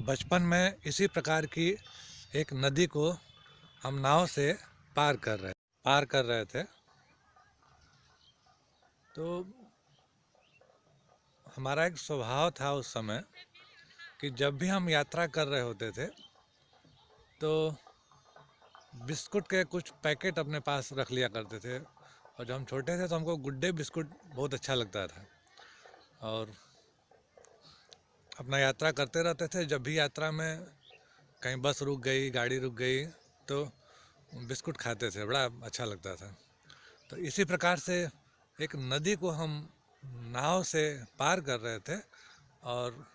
बचपन में इसी प्रकार की एक नदी को हम नाव से पार कर रहे थे। तो हमारा एक स्वभाव था उस समय कि जब भी हम यात्रा कर रहे होते थे तो बिस्कुट के कुछ पैकेट अपने पास रख लिया करते थे। और जब हम छोटे थे तो हमको गुड्डे बिस्कुट बहुत अच्छा लगता था और अपना यात्रा करते रहते थे। जब भी यात्रा में कहीं बस रुक गई, गाड़ी रुक गई तो बिस्कुट खाते थे, बड़ा अच्छा लगता था। तो इसी प्रकार से एक नदी को हम नाव से पार कर रहे थे और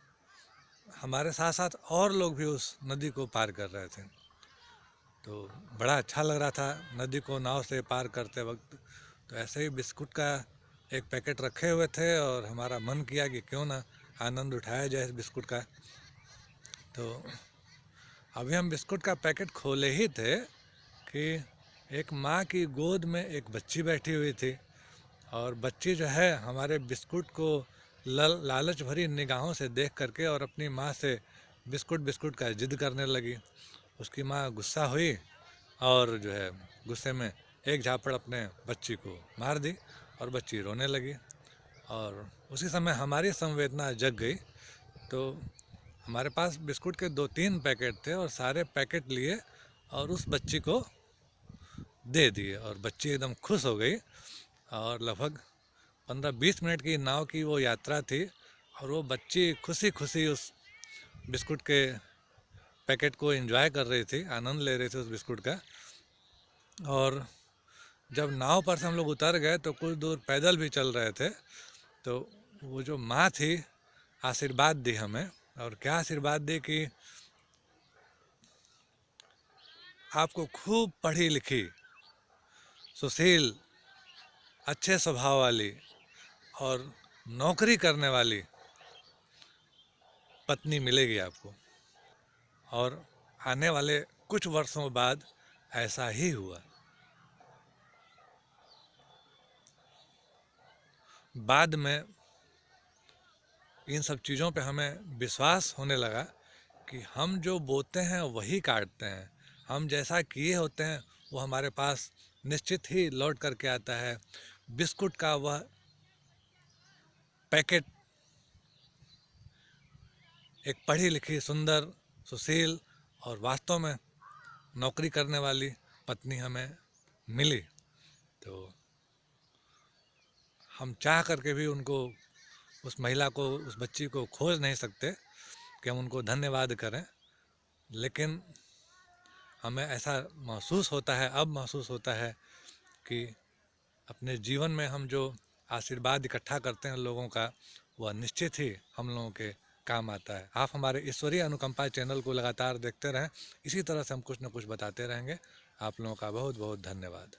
हमारे साथ साथ और लोग भी उस नदी को पार कर रहे थे। तो बड़ा अच्छा लग रहा था नदी को नाव से पार करते वक्त। तो ऐसे ही बिस्कुट का एक पैकेट रखे हुए थे और हमारा मन किया कि क्यों ना आनंद उठाया जाए इस बिस्कुट का। तो अभी हम बिस्कुट का पैकेट खोले ही थे कि एक माँ की गोद में एक बच्ची बैठी हुई थी और बच्ची जो है हमारे बिस्कुट को लालच भरी निगाहों से देख करके और अपनी माँ से बिस्कुट बिस्कुट का जिद करने लगी। उसकी माँ गुस्सा हुई और जो है गुस्से में एक झापड़ अपने बच्ची को मार दी और बच्ची रोने लगी। और उसी समय हमारी संवेदना जग गई। तो हमारे पास बिस्कुट के 2-3 पैकेट थे और सारे पैकेट लिए और उस बच्ची को दे दिए और बच्ची एकदम खुश हो गई। और लगभग 15-20 मिनट की नाव की वो यात्रा थी और वो बच्ची खुशी खुशी उस बिस्कुट के पैकेट को एंजॉय कर रही थी, आनंद ले रही थी उस बिस्कुट का। और जब नाव पर से हम लोग उतर गए तो कुछ दूर पैदल भी चल रहे थे। तो वो जो माँ थी आशीर्वाद दी हमें। और क्या आशीर्वाद दी कि आपको खूब पढ़ी लिखी, सुशील, अच्छे स्वभाव वाली और नौकरी करने वाली पत्नी मिलेगी आपको। और आने वाले कुछ वर्षों बाद ऐसा ही हुआ। बाद में इन सब चीज़ों पे हमें विश्वास होने लगा कि हम जो बोते हैं वही काटते हैं। हम जैसा किए होते हैं वो हमारे पास निश्चित ही लौट करके आता है। बिस्कुट का वह पैकेट एक पढ़ी लिखी, सुंदर, सुशील और वास्तव में नौकरी करने वाली पत्नी हमें मिली। तो हम चाह करके भी उनको, उस महिला को, उस बच्ची को खोज नहीं सकते कि हम उनको धन्यवाद करें। लेकिन हमें ऐसा महसूस होता है, अब महसूस होता है कि अपने जीवन में हम जो आशीर्वाद इकट्ठा करते हैं लोगों का, वह निश्चित ही हम लोगों के काम आता है। आप हमारे ईश्वरीय अनुकंपा चैनल को लगातार देखते रहें, इसी तरह से हम कुछ न कुछ बताते रहेंगे। आप लोगों का बहुत बहुत धन्यवाद।